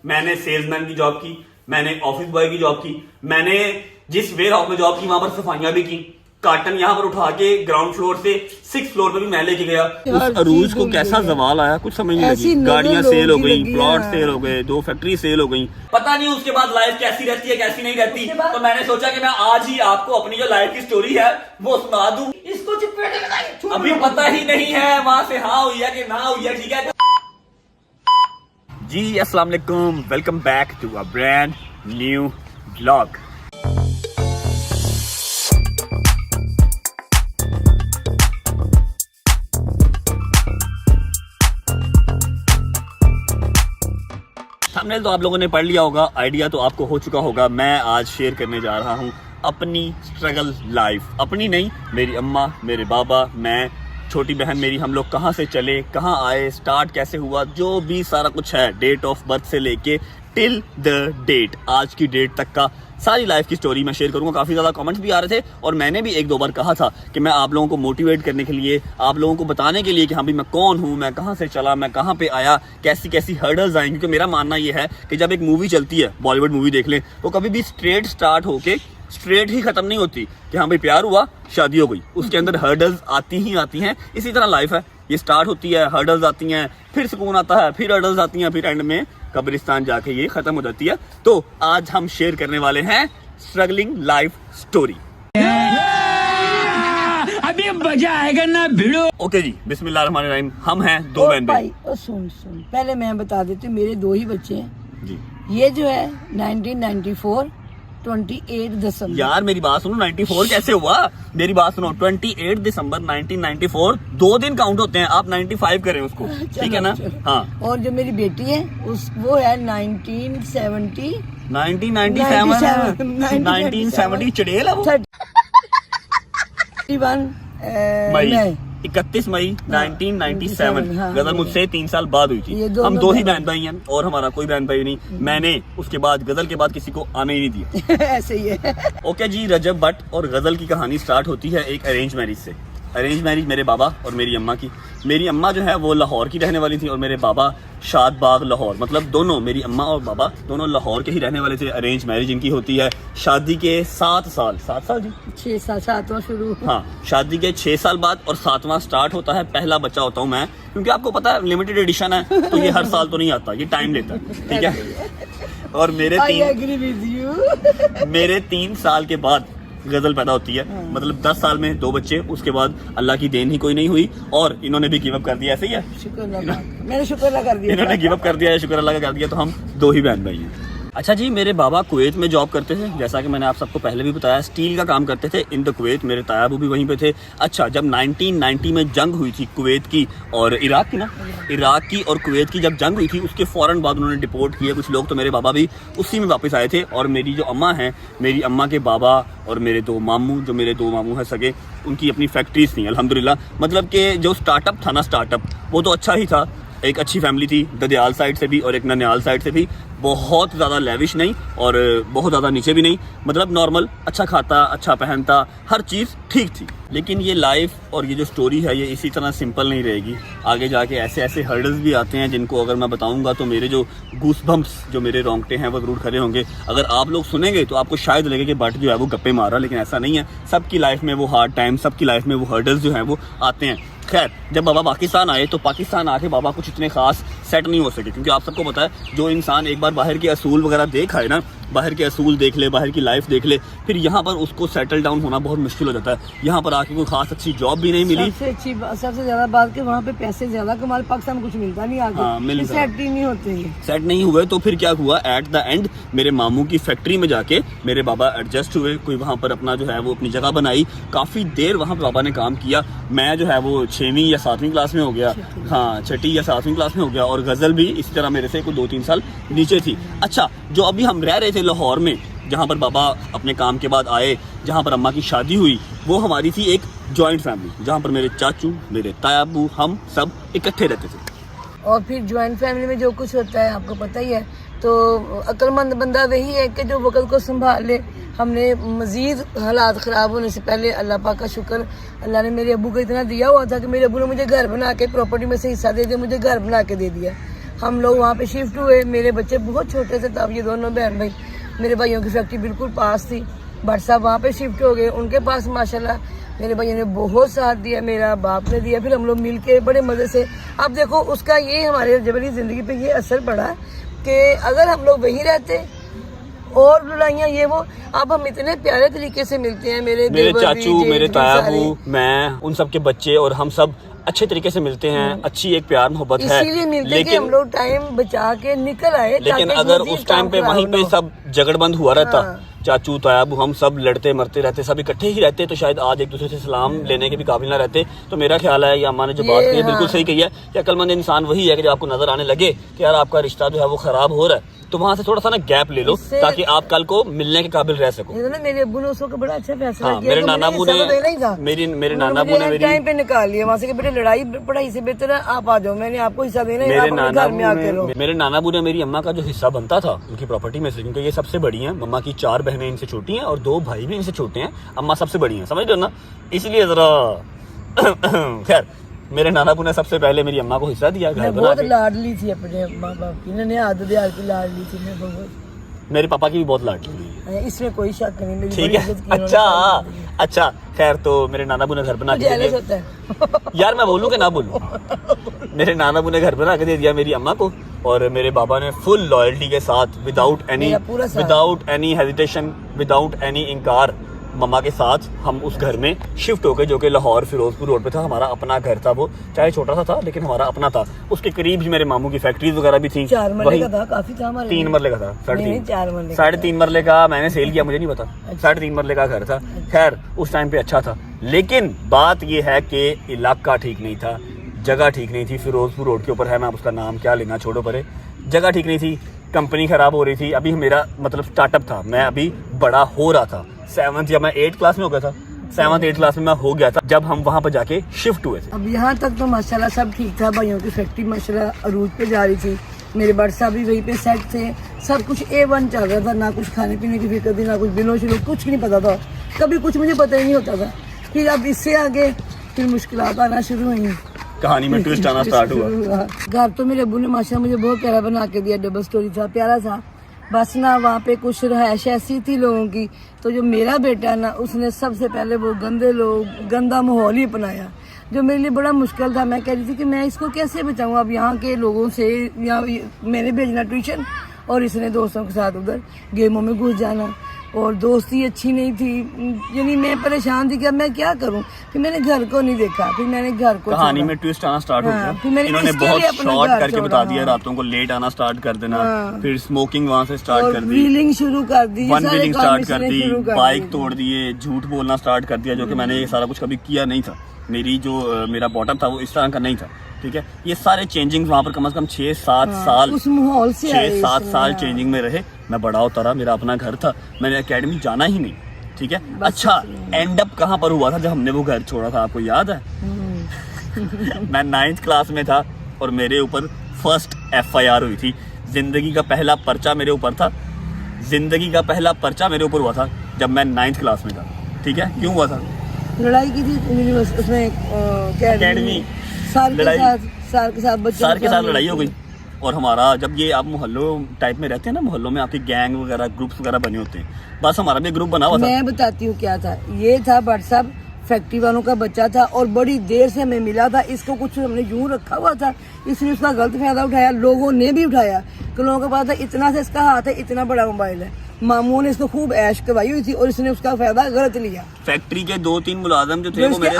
मैंने सेल्समैन की जॉब की, मैंने ऑफिस बॉय की जॉब की, मैंने जिस वेयर हाउस में जॉब की वहां पर सफाइयां भी की, कार्टन यहाँ पर उठा के ग्राउंड फ्लोर से 6th फ्लोर पे भी मैं लेके गया। उस अरूज को कैसा जवाल आया कुछ समझ नहीं लगी। गाड़ियां सेल हो गई, प्लॉट सेल हो गए, 2 फैक्ट्री सेल हो गई, पता नहीं उसके बाद लाइफ कैसी रहती है कैसी नहीं रहती। तो मैंने सोचा कि मैं आज ही आपको अपनी जो लाइफ की स्टोरी है वो सुना दूं। इसको अभी पता ही नहीं है वहां से हाँ हुई है कि ना हुई है। ठीक है जी, अस्सलाम वालेकुम, welcome back to a brand new vlog. Thumbnail तो आप लोगों ने पढ़ लिया होगा, आइडिया तो आपको हो चुका होगा। मैं आज शेयर करने जा रहा हूँ अपनी स्ट्रगल लाइफ। अपनी नहीं, मेरी अम्मा, मेरे बाबा, मैं, छोटी बहन मेरी, हम लोग कहाँ से चले, कहाँ आए, स्टार्ट कैसे हुआ, जो भी सारा कुछ है, डेट ऑफ बर्थ से लेके टिल द डेट, आज की डेट तक का सारी लाइफ की स्टोरी मैं शेयर करूंगा। काफ़ी ज़्यादा कमेंट्स भी आ रहे थे और मैंने भी 1-2 बार कहा था कि मैं आप लोगों को मोटिवेट करने के लिए, आप लोगों को बताने के लिए कि हाँ भाई मैं कौन हूँ, मैं कहाँ से चला, मैं कहाँ पे आया, कैसी कैसी हर्डल्स आएंगी। क्योंकि मेरा मानना ये है कि जब एक मूवी चलती है, बॉलीवुड मूवी देख लें, तो कभी भी स्ट्रेट स्टार्ट होके स्ट्रेट ही खत्म नहीं होती कि हाँ भाई प्यार हुआ शादी हो गई। उसके अंदर हर्डल्स आती ही आती हैं। इसी तरह लाइफ है, ये स्टार्ट होती है, हर्डल्स आती हैं, फिर सुकून आता है, फिर हर्डल्स आती हैं, फिर एंड में कब्रिस्तान जाके ये खत्म हो जाती है। तो आज हम शेयर करने वाले हैं स्ट्रगलिंग लाइफ स्टोरी। अभी मजा आएगा ना भिड़ो। ओके जी, बिस्मिल्लाहिर्रहमानिर्रहीम। हम हैं 2 बहन भाई। सुन पहले मैं बता देती हूँ, मेरे 2 ही बच्चे हैं जी। ये जो है 1994 28 दिसंबर। यार मेरी बात सुनो, 94 कैसे हुआ? मेरी बात सुनो, 28 दिसंबर 1994 2 दिन काउंट होते हैं, आप 95 करें उसको, ठीक है ना? हाँ। और जो मेरी बेटी है वो है 1970 1970 चड़ेल है वो। 31 मई 31 मई 1997। हाँ, गजल मुझसे 3 साल बाद हुई थी। हम 2 ही बहन भाई हैं और हमारा कोई बहन भाई नहीं। मैंने उसके बाद गजल के बाद किसी को आने ही नहीं दिया। ऐसे ही है। ओके जी, रजब भट्ट और गजल की कहानी स्टार्ट होती है एक अरेंज मैरिज से। अरेंज मैरिज मेरे बाबा और मेरी अम्मा की। मेरी अम्मा जो है वो लाहौर की रहने वाली थी और मेरे बाबा शादबाग लाहौर, मतलब दोनों, मेरी अम्मा और बाबा दोनों लाहौर के ही रहने वाले थे। अरेंज मैरिज इनकी होती है शादी के 7 साल जी 6 साल 7वां शुरू। हाँ, शादी के 6 साल बाद और 7वां स्टार्ट होता है। पहला बच्चा होता हूँ मैं, क्योंकि आपको पता है लिमिटेड एडिशन है तो ये हर साल तो नहीं आता, ये टाइम लेता है, ठीक है। और मेरे 3 साल के बाद गजल पैदा होती है। मतलब 10 साल में 2 बच्चे, उसके बाद अल्लाह की देन ही कोई नहीं हुई और इन्होंने भी गिव अप कर दिया। ऐसे ही है, मैंने शुक्र अल्लाह कर दिया, इन्होंने गिव अप कर दिया है, शुक्र अल्लाह का कर दिया। तो हम 2 ही बहन भाई हैं। अच्छा जी, मेरे बाबा कुवैत में जॉब करते थे, जैसा कि मैंने आप सबको पहले भी बताया, स्टील का काम करते थे इन द कुवैत। मेरे तायाबू भी वहीं पे थे। अच्छा, जब 1990 में जंग हुई थी कुवैत की और इराक की ना, इराक की और कुवैत की जब जंग हुई थी, उसके फ़ौरन बाद उन्होंने डिपोर्ट किए कुछ लोग, तो मेरे बाबा भी उसी में वापस आए थे। और मेरी जो अम्मा हैं, मेरी अम्मा के बाबा और मेरे 2 मामू, जो मेरे 2 मामू हैं सगे, उनकी अपनी फैक्ट्रीज थी अल्हम्दुलिल्लाह। मतलब कि जो स्टार्टअप था ना, स्टार्टअप वो तो अच्छा ही था। एक अच्छी फैमिली थी, ददयाल साइड से भी और एक ननियाल साइड से भी। बहुत ज़्यादा लेविश नहीं और बहुत ज़्यादा नीचे भी नहीं, मतलब नॉर्मल, अच्छा खाता, अच्छा पहनता, हर चीज़ ठीक थी। लेकिन ये लाइफ और ये जो स्टोरी है ये इसी तरह सिंपल नहीं रहेगी। आगे जाके ऐसे ऐसे हर्डल्स भी आते हैं जिनको अगर मैं बताऊंगा तो मेरे जो गूस बम्प्स, जो मेरे रोंगटे हैं वो जरूर खड़े होंगे। अगर आप लोग सुनेंगे तो आपको शायद लगे कि बट जो है वो गप्पे मार रहा, लेकिन ऐसा नहीं है। सबकी लाइफ में वो हार्ड टाइम, सबकी लाइफ में वो हर्डल्स जो हैं वो आते हैं। खैर, जब बाबा पाकिस्तान आए तो पाकिस्तान आके बाबा कुछ इतने खास सेट नहीं हो सके, क्योंकि आप सबको पता है जो इंसान एक बार बाहर के असूल वगैरह देख आए ना, बाहर के असूल देख ले, बाहर की लाइफ देख ले, फिर यहाँ पर उसको सेटल डाउन होना बहुत मुश्किल हो जाता है। यहाँ पर आके कोई खास अच्छी जॉब भी नहीं मिली। सबसे ज्यादा बात कि वहाँ पे पैसे ज्यादा कमाल, पाकिस्तान में कुछ मिलता नहीं आगे। हाँ, सेट ही नहीं होते, सेट नहीं हुए। तो फिर क्या हुआ, एट द एंड मेरे मामू की फैक्ट्री में जाके मेरे बाबा एडजस्ट हुए। कोई वहाँ पर अपना जो है वो अपनी जगह बनाई। काफ़ी देर वहाँ पर बाबा ने काम किया। मैं जो है वो 6वीं या 7वीं क्लास में हो गया, हाँ 6ठी या 7वीं क्लास में हो गया। और गज़ल भी इसी तरह मेरे से कोई 2-3 साल नीचे थी। अच्छा, जो अभी हम रह रहे थे लाहौर में, जहाँ पर बाबा अपने काम के बाद आए, जहाँ पर अम्मा की शादी हुई, वो हमारी थी एक जॉइंट फैमिली, जहाँ पर मेरे चाचू, मेरे तायाबू, हम सब इकट्ठे रहते थे। और फिर ज्वाइंट फैमिली में जो कुछ होता है आपको पता ही है। तो अक्लमंद बंदा वही है कि जो वक़्त को संभाल ले। हमने मज़ीद हालात ख़राब होने से पहले, अल्लाह पाक का शुक्र, अल्लाह ने मेरे अबू को इतना दिया हुआ था कि मेरे अबू ने मुझे घर बना के, प्रॉपर्टी में से हिस्सा दे दिया, मुझे घर बना के दे दिया। हम लोग वहाँ पे शिफ्ट हुए। मेरे बच्चे बहुत छोटे थे तब, ये दोनों बहन भाई, मेरे भाइयों की फैक्ट्री बिल्कुल पास थी। भट्ट साहब वहाँ पे शिफ्ट हो गए, उनके पास माशाल्लाह मेरे भाइयों ने बहुत साथ दिया, मेरा बाप ने दिया, फिर हम लोग मिल के बड़े मज़े से। अब देखो उसका ये हमारे जबरी ज़िंदगी पे ये असर पड़ा कि अगर हम लोग वहीं रहते और लड़ाइयाँ ये वो, अब हम इतने प्यारे तरीके से मिलते हैं। मेरे चाचू, मेरे तायाबू, मैं, उन सब के बच्चे और हम सब अच्छे तरीके से मिलते हैं। अच्छी एक प्यार मोहब्बत है, इसीलिए मिलते कि हम लोग टाइम बचा के निकल आए। लेकिन अगर उस टाइम पे वहीं पे सब झगड़बंद हुआ रहता, चाचू तायाबू हम सब लड़ते मरते रहते, सब इकट्ठे ही रहते, तो शायद आज एक दूसरे से सलाम लेने के भी काबिल ना रहते। तो मेरा ख्याल है, या अम्मा ने जो बात की है बिल्कुल सही कही है कि अक्लमंद इंसान वही है कि जब आपको नजर आने लगे कि यार आपका रिश्ता जो है वो खराब हो रहा है, तो वहाँ से थोड़ा सा ना गैप ले लो ताकि आप कल को मिलने के काबिल रह सको। मेरे अब्बू ने उसको बड़ा अच्छा फैसला किया। मेरे नाना अब्बू ने मेरे नाना अब्बू ने टाइम पे निकाल लिया वहाँ से कि बेटे लड़ाई पढ़ाई से बेहतर है आप आ जाओ, मैंने आपको हिस्सा देना है, आप अपने घर में आके रहो। मेरे नाना अब्बू ने मेरी अम्मा का जो हिस्सा बनता था उनकी प्रॉपर्टी में से, क्योंकि ये सबसे बड़ी हैं, मम्मा की 4 बहनें इनसे छोटी हैं और 2 भाई भी इनसे छोटे हैं, अम्मा सबसे बड़ी हैं, समझ रहे हो ना, इसलिए जरा खैर मेरे नाना अब्बू ने सबसे पहले मेरी अम्मा को हिस्सा दिया। घर बहुत लाडली थी अपने माँ बाप की, इन्होंने आदत की लाडली थी मैं बहुत। मेरे पापा की भी बहुत लाडली है, इसमें कोई शक नहीं। ठीक है, अच्छा खैर, तो मेरे नाना अब्बू ने घर बना के दे दिया। यार मैं बोलूं कि ना बोलूं, मेरे नाना अब्बू ने घर बना के दे दिया मेरी अम्मा को, और मेरे बाबा ने फुल लॉयल्टी के साथ without any hesitation, without any इनकार मम्मा के साथ हम उस घर में शिफ्ट हो गए, जो कि लाहौर फिरोजपुर रोड पे था। हमारा अपना घर था, वो चाहे छोटा सा था लेकिन हमारा अपना था। उसके करीब ही मेरे मामू की फैक्ट्रीज वगैरह भी थी। 4 मरले का था, काफी था हमारे। 3 मरले का था, 3.5 मरले का मैंने सेल किया, मुझे नहीं पता। 3.5 मरले का घर था। खैर उस टाइम पे अच्छा था, लेकिन बात ये है कि इलाका ठीक नहीं था, जगह ठीक नहीं थी। फिरोजपुर रोड के ऊपर है, मैं उसका नाम क्या लेना, छोड़ो परे। जगह ठीक नहीं थी, कंपनी खराब हो रही थी, अभी मेरा मतलब स्टार्टअप था, मैं अभी बड़ा हो रहा था। 7th या मैं 8th क्लास में हो गया था, 7th 8th क्लास में मैं हो गया था जब हम वहाँ पर जाके शिफ्ट हुए थे। अब यहाँ तक तो माशाल्लाह सब ठीक था, भाइयों की फैक्ट्री माशाल्लाह अरूज पे जा रही थी, मेरे बड़ साहब भी वहीं पे सेट थे, सब कुछ A1 चल रहा था, ना कुछ खाने पीने की फिक्र थी, ना कुछ बिलों शिलों, कुछ नहीं पता था, कभी कुछ मुझे पता ही नहीं होता था। फिर अब इससे आगे फिर मुश्किलात आना शुरू हुई, कहानी में ट्विस्ट आना स्टार्ट हुआ। घर तो मेरे अब्बू ने माशाल्लाह मुझे बहुत प्यारा बना के दिया, डबल स्टोरी था, प्यारा था, बस ना वहाँ पे कुछ रहायश ऐसी थी लोगों की, तो जो मेरा बेटा ना उसने सबसे पहले वो गंदा माहौल ही अपनाया, जो मेरे लिए बड़ा मुश्किल था। मैं कह रही थी कि मैं इसको कैसे बचाऊँ अब यहाँ के लोगों से, या मैंने भेजना ट्यूशन और इसने दोस्तों के साथ उधर गेमों में घुस जाना, और दोस्ती अच्छी नहीं थी, यानी मैं परेशान थी कि अब मैं क्या करूं। फिर मैंने घर को नहीं देखा, फिर मैंने घर को कहानी में ट्विस्ट आना स्टार्ट हो गया। फिर इन्होंने बहुत शॉर्ट करके बता दिया, रातों को लेट आना स्टार्ट कर देना, फिर स्मोकिंग वहां से स्टार्ट कर दी, व्हीलिंग शुरू कर दी, व्हीलिंग स्टार्ट कर दी, बाइक तोड़ दिए, झूठ बोलना स्टार्ट कर दिया, जो कि मैंने ये सारा कुछ कभी किया नहीं था। मेरा बॉटम था वो इस तरह का नहीं था, ठीक है। ये सारे चेंजिंग वहाँ पर कम से कम 6-7 साल, उस माहौल से 6-7 साल चेंजिंग में रहे। मैं बड़ा होता रहा, मेरा अपना घर था, मैंने एकेडमी जाना ही नहीं, ठीक है। अच्छा एंड अप कहाँ पर हुआ था जब हमने वो घर छोड़ा था, आपको याद है? मैं 9th क्लास में था और मेरे ऊपर फर्स्ट FIR हुई थी। जिंदगी का पहला पर्चा मेरे ऊपर था, जिंदगी का पहला पर्चा मेरे ऊपर हुआ था जब मैं 9th क्लास में था, ठीक है। क्यों हुआ था? लड़ाई की थी उसमें एकेडमी, सार के साथ लड़ाई हो गई। और हमारा जब ये आप मोहल्लों टाइप में रहते हैं ना, मोहल्लों में आपके गैंग वगैरह ग्रुप्स वगैरह बने होते हैं, बस हमारा भी ग्रुप बना हुआ था। मैं बताती हूँ क्या था, ये था भट्ट साहब फैक्ट्री वालों का बच्चा था और बड़ी देर से हमें मिला था, इसको कुछ हमने यूं रखा हुआ था, इसने उसका गलत फायदा उठाया, लोगों ने भी उठाया कि लोगों को पता था इतना से इसका हाथ है, इतना बड़ा मोबाइल है, मामू ने इसको खूब ऐश करवाई हुई थी और इसने उसका फायदा गलत लिया। फैक्ट्री के 2-3 मुलाजिम जो थे वो मेरे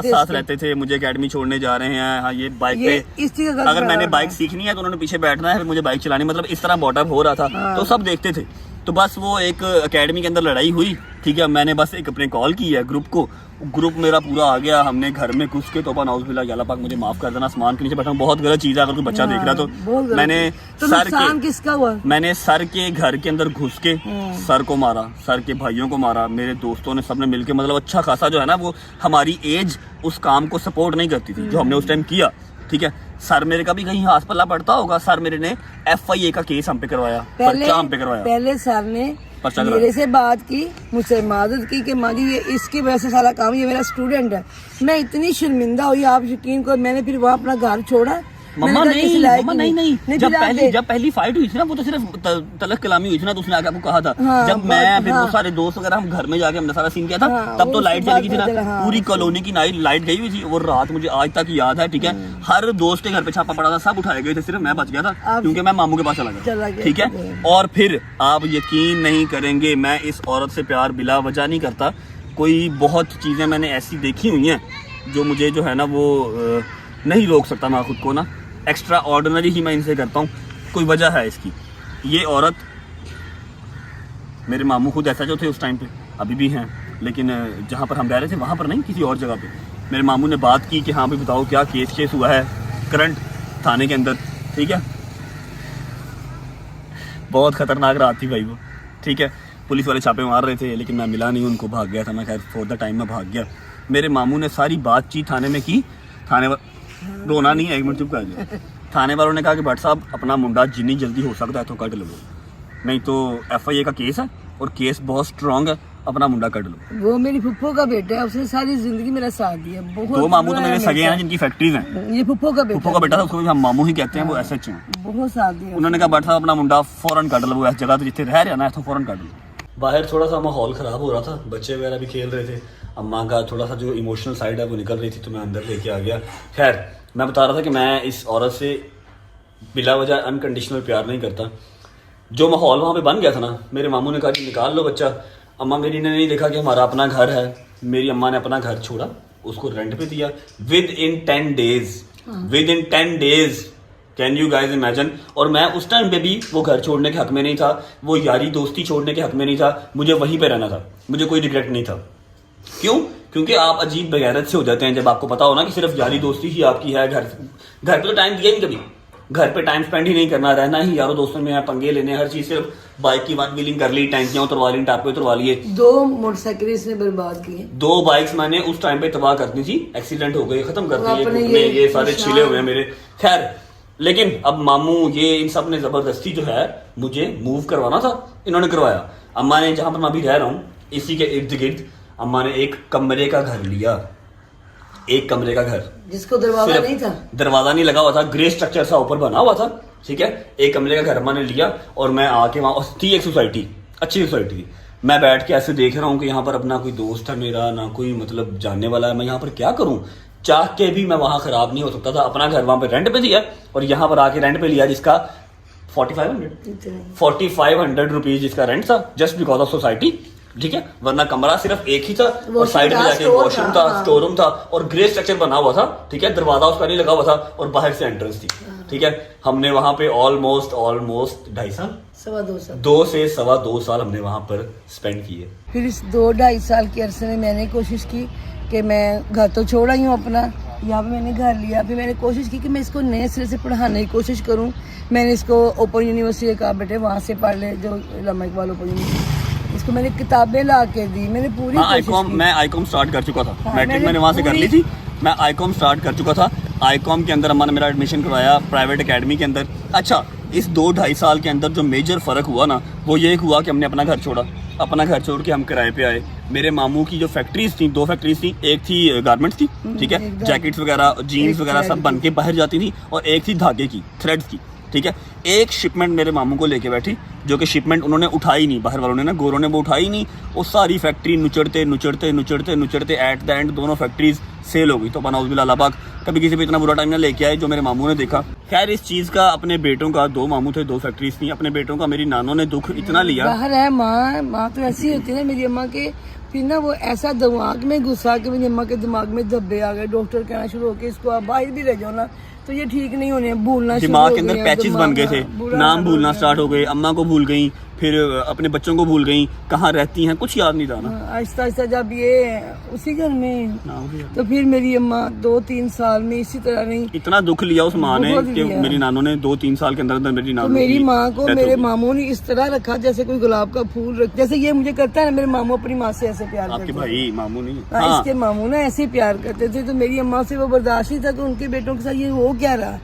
साथ रहते थे, मुझे एकेडमी छोड़ने जा रहे हैं, हाँ ये बाइक पे, इस चीज अगर मैंने बाइक सीखनी है तो उन्होंने पीछे बैठना है, फिर मुझे बाइक चलानी, मतलब इस तरह बॉटअप हो रहा था। तो सब देखते थे। तो बस वो एक एकेडमी के अंदर लड़ाई हुई, ठीक है। मैंने बस एक अपने कॉल की है ग्रुप को, ग्रुप मेरा पूरा आ गया, हमने घर में घुस के तोबा नाउज़ुबिल्लाह, या अल्लाह पाक मुझे माफ कर देना, आसमान के नीचे बैठा हूं, बहुत गलत चीज है, अगर कोई बच्चा देख रहा तो मैंने सर के घर के अंदर घुस के सर को मारा, सर के भाइयों को मारा, मेरे दोस्तों ने सबने मिलके, मतलब अच्छा खासा जो है ना, वो हमारी एज उस काम को सपोर्ट नहीं करती थी जो हमने उस टाइम किया, ठीक है। सर मेरे का भी कहीं हाथ पल्ला पड़ता होगा, सर मेरे ने FIA का केस हम पे करवाया, पर्चा हम पे करवाया। पहले सर ने मेरे से बात की, मुझसे मादद की कि माँ जी ये इसकी वजह से सारा काम, ये मेरा स्टूडेंट है। मैं इतनी शर्मिंदा हुई, आप यकीन करो, मैंने फिर वहाँ अपना घर छोड़ा मम्मा मैंने कहा, नहीं, किसी लायक मम्मा ही नहीं, नहीं जब पिला दे। पहली फाइट हुई थी ना, वो तो सिर्फ तलक कलामी हुई थी ना, तो उसने आके आपको कहा था। हाँ, जब मैं फिर वो हाँ। सारे दोस्त वगैरह हम घर में जाके हमने सारा सीन किया था, हाँ, तब तो वो लाइट उसके चली गई थी बाद ना, पता चला, पूरी हाँ, कॉलोनी की लाइट गई हुई थी। वो रात मुझे आज तक याद है, ठीक है। हर दोस्त के घर पे छापा पड़ा था, सब उठाए गए थे, सिर्फ मैं बच गया था आप- क्योंकि मैं मामू के पास चला चला गया, गया, ठीक है। ठीक है। और फिर आप यकीन नहीं करेंगे, मैं इस औरत से प्यार बिला वजह नहीं करता। कोई बहुत चीज़ें मैंने ऐसी देखी हुई हैं जो मुझे जो है ना वो नहीं रोक सकता मैं खुद को ना। एक्स्ट्रा ऑर्डिनरी ही मैं इनसे करता हूँ, कोई वजह है इसकी। ये औरत, मेरे मामू खुद ऐसा जो थे उस टाइम पे, अभी भी हैं, लेकिन जहाँ पर हम रह रहे थे वहाँ पर नहीं, किसी और जगह पे। मेरे मामू ने बात की कि हाँ भाई बताओ क्या केस हुआ है करंट थाने के अंदर, ठीक है। बहुत खतरनाक रात थी भाई वो, ठीक है। पुलिस वाले छापे मार रहे थे, लेकिन मैं मिला नहीं उनको, भाग गया था मैं। खैर फॉर द टाइम में भाग गया। मेरे मामू ने सारी बातचीत थाने में की। रोना नहीं है, एक मिनट चुप कर जाओ। थाने वालों ने कहा कि भट्ट साहब अपना मुंडा जितनी जल्दी हो सकता है तो कट लो, नहीं तो FIA का केस है और केस बहुत स्ट्रांग है, अपना मुंडा कट लो। वो मेरी फुप्पो का बेटा है, उसने सारी जिंदगी मेरा साथ दिया। बहुत दो मामू तो बुरा है मेरे मेरे सगे हैं साथ। जिनकी फैक्ट्रीज हैं। ये फुप्पो का बेटा, फुफ्फो का बेटा था, उसको भी हम मामू ही कहते हैं, वो SH हैं। बहुत साथ दिया। उन्होंने कहा भट्ट साहब अपना मुंडा फौरन कट लो, वो इस जगह तो जितने रह रहे हैं ना तो फौरन कट लो। बाहर थोड़ा सा माहौल ख़राब हो रहा था, बच्चे वगैरह भी खेल रहे थे, अम्मा का थोड़ा सा जो इमोशनल साइड है वो निकल रही थी, तो मैं अंदर लेके आ गया। खैर मैं बता रहा था कि मैं इस औरत से बिला वजह अनकंडीशनल प्यार नहीं करता। जो माहौल वहाँ पे बन गया था ना, मेरे मामू ने कहा कि निकाल लो बच्चा। अम्मा मेरी ने नहीं देखा कि हमारा अपना घर है, मेरी अम्मा ने अपना घर छोड़ा, उसको रेंट पे दिया with in 10 days. Can you guys imagine. और मैं उस टाइम पे भी वो घर छोड़ने के हक में नहीं था, वो यारी दोस्ती छोड़ने के हक में नहीं था, मुझे वहीं पे रहना था, मुझे कोई रिग्रेट नहीं था। क्यों? क्योंकि आप अजीब बगैरत से हो जाते हैं जब आपको पता हो ना कि सिर्फ यारी दोस्ती ही आपकी है। घर पे तो टाइम दिया ही नहीं कभी, घर पे टाइम स्पेंड ही नहीं करना, रहना ही यारों दोस्तों में है, पंगे लेने, हर चीज। सिर्फ बाइक की वन व्हीलिंग कर ली, टैंकियां उतरवा ली, टापे उतरवा लिए। 2 मोटरसाइकिल इसने बर्बाद किए। 2 बाइक्स मैंने उस टाइम पे तबाह करनी थी, एक्सीडेंट हो गए, खत्म कर दिए, अपने घुटने ये सारे निशान। छिले हुए हैं मेरे। खैर लेकिन अब मामू ये इन सब ने जबरदस्ती जो है मुझे मूव करवाना था, इन्होंने करवाया। अम्मा ने, जहां पर मैं अभी रह रहा हूँ इसी के इर्द गिर्द, अम्मा ने एक कमरे का घर लिया, एक कमरे का घर, जिसको दरवाजा सिर्फ नहीं था, दरवाजा नहीं लगा हुआ था, ग्रे स्ट्रक्चर सा ऊपर बना हुआ था, ठीक है। एक कमरे का घर अम्मा ने लिया और मैं आके वहां थी एक सोसाइटी, अच्छी सोसाइटी थी। मैं बैठ के ऐसे देख रहा हूँ कि यहाँ पर अपना कोई दोस्त है मेरा, ना कोई मतलब जानने वाला है, मैं यहाँ पर क्या करूँ। चाह के भी मैं वहां खराब नहीं हो सकता था। अपना घर वहां पे रेंट पे दिया और यहाँ पर आके रेंट पे लिया, जिसका 4500 रुपीज जिसका रेंट था, जस्ट बिकॉज ऑफ सोसाइटी, ठीक है। वरना कमरा सिर्फ एक ही था और साइड में जाके वॉशरूम था, स्टोर रूम था और ग्रे स्ट्रक्चर बना हुआ था, ठीक है। दरवाजा उसका नहीं लगा हुआ था और बाहर से एंट्रेंस थी, ठीक है। हमने वहां पे ऑलमोस्ट 2.5 साल, 2.25 साल, 2 से 2.25 साल हमने वहां पर स्पेंड किए। फिर इस 2-2.5 साल के अरसे में मैंने कोशिश की कि मैं घर तो छोड़ा ही हूँ अपना, यहाँ पे मैंने घर लिया। फिर मैंने कोशिश की कि मैं इसको नए सिरे से पढ़ाने की कोशिश करूँ। मैंने इसको ओपन यूनिवर्सिटी कहा बेटे वहाँ से पढ़ ले, जो अल्लामा इकबाल ओपन यूनिवर्सिटी, इसको मैंने किताबें ला के दी, मैंने पूरी कोशिश की। मैं आईकॉम स्टार्ट कर चुका था, हाँ, मैट्रिक मैंने वहां से कर ली थी, मैं आईकॉम स्टार्ट कर चुका था। आईकॉम के अंदर अम्मा ने मेरा एडमिशन करवाया प्राइवेट एकेडमी के अंदर। अच्छा, इस 2-2.5 साल के अंदर जो मेजर फर्क हुआ ना, वो ये हुआ कि हमने अपना घर छोड़ा। अपना घर छोड़ के हम किराए पे आए। मेरे मामू की जो फैक्ट्रीज थी, 2 फैक्ट्रीज थी, एक थी गारमेंट्स की, ठीक है, जैकेट्स वगैरह, जीन्स वगैरह सब बन के बाहर जाती थी, और एक थी धागे की, थ्रेड्स की, ठीक है। एक शिपमेंट मेरे मामू को लेके बैठी, जो कि शिपमेंट उन्होंने उठाई नहीं, बाहर वालों ने ना, गोरों ने वो उठाई नहीं। वो सारी फैक्ट्री नुचड़ते एट द एंड दोनों फैक्ट्रीज सेल हो गई। तो बनाउज़ अल्लाह कभी किसी पे इतना बुरा टाइम ना लेके आए जो मेरे मामू ने देखा। खैर इस चीज़ का अपने बेटों का, 2 मामू थे, 2 फैक्ट्रीज थी, अपने बेटों का मेरी नानों ने दुख इतना लिया। बाहर है माँ तो ऐसी होती है ना मेरी अम्मा के, फिर ना वो ऐसा दिमाग में घुसा कि मेरी अम्मा के दिमाग में धब्बे आ गए। डॉक्टर कहना शुरू हो के इसको आप बाहर भी ले जाओ ना, तो ये ठीक नहीं होने, भूलना दिमाग के अंदर पैचेस बन गए थे, नाम भूलना स्टार्ट हो गए, अम्मा को भूल गई, फिर अपने बच्चों को भूल गई, कहाँ रहती हैं कुछ याद नहीं था ना। आहिस्ता आहिस्ता जब ये उसी घर में, तो फिर मेरी अम्मा 2-3 साल में इसी तरह नहीं, इतना दुख लिया उस माँ ने बहुत कि लिया। मेरी नानों ने 2-3 साल के अंदर मेरी तो नानों मेरी की माँ को death मेरे हो गई। मामू ने इस तरह रखा जैसे कोई गुलाब का फूल रख, जैसे ये मुझे करता है ना, मेरे मामू अपनी माँ से ऐसे प्यार आपके करते भाई मामू नहीं हैं। हाँ, इसके मामू ना ऐसे ही प्यार करते थे, तो मेरी अम्मा से वो बर्दाश्त नहीं था, तो उनके बेटों के साथ ये हो क्या रहा,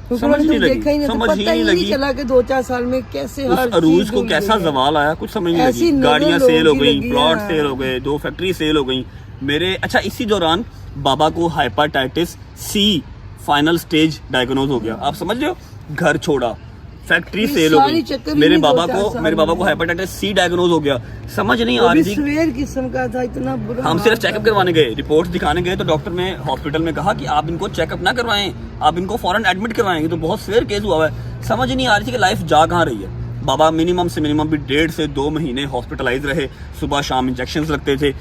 क्योंकि समझ उन्होंने नहीं तो लगी, देखा ही नहीं, तो समझ पता ही ही नहीं नहीं चला कि 2-4 साल में कैसे उस हर अरूज चीज को भूल कैसा गई है। जवाल आया कुछ समझ नहीं ऐसी लगी। नजर गाड़ियां लोगों सेल हो की गई, लगी, प्लॉट हाँ। सेल हो गए, 2 फैक्ट्री सेल हो गई मेरे। अच्छा, इसी दौरान बाबा को हाइपेटाइटिस C फाइनल स्टेज डायग्नोज हो गया। आप समझ रहे हो, घर छोड़ा, फैक्ट्री ये सेल हो सारी गई, चक्कर ही मेरे नहीं बाबा होता को आसान। हेपेटाइटिस सी डायग्नोज हो गया। समझ नहीं वो आ भी रही थी। सवेर किस्म का था, इतना बुरा हम हाल सिर्फ था। चेकअप करवाने गए, रिपोर्ट दिखाने गए, तो डॉक्टर ने हॉस्पिटल में कहा कि आप इनको चेकअप ना करवाएं, आप इनको फौरन एडमिट करवाएंगे, तो बहुत सीवियर केस हुआ है। समझ नहीं आ रही थी कि लाइफ जा कहाँ रही है। बाबा मिनिमम से मिनिमम भी 1.5 से 2 महीने हॉस्पिटलाइज रहे, सुबह शाम इंजेक्शन लगते थे।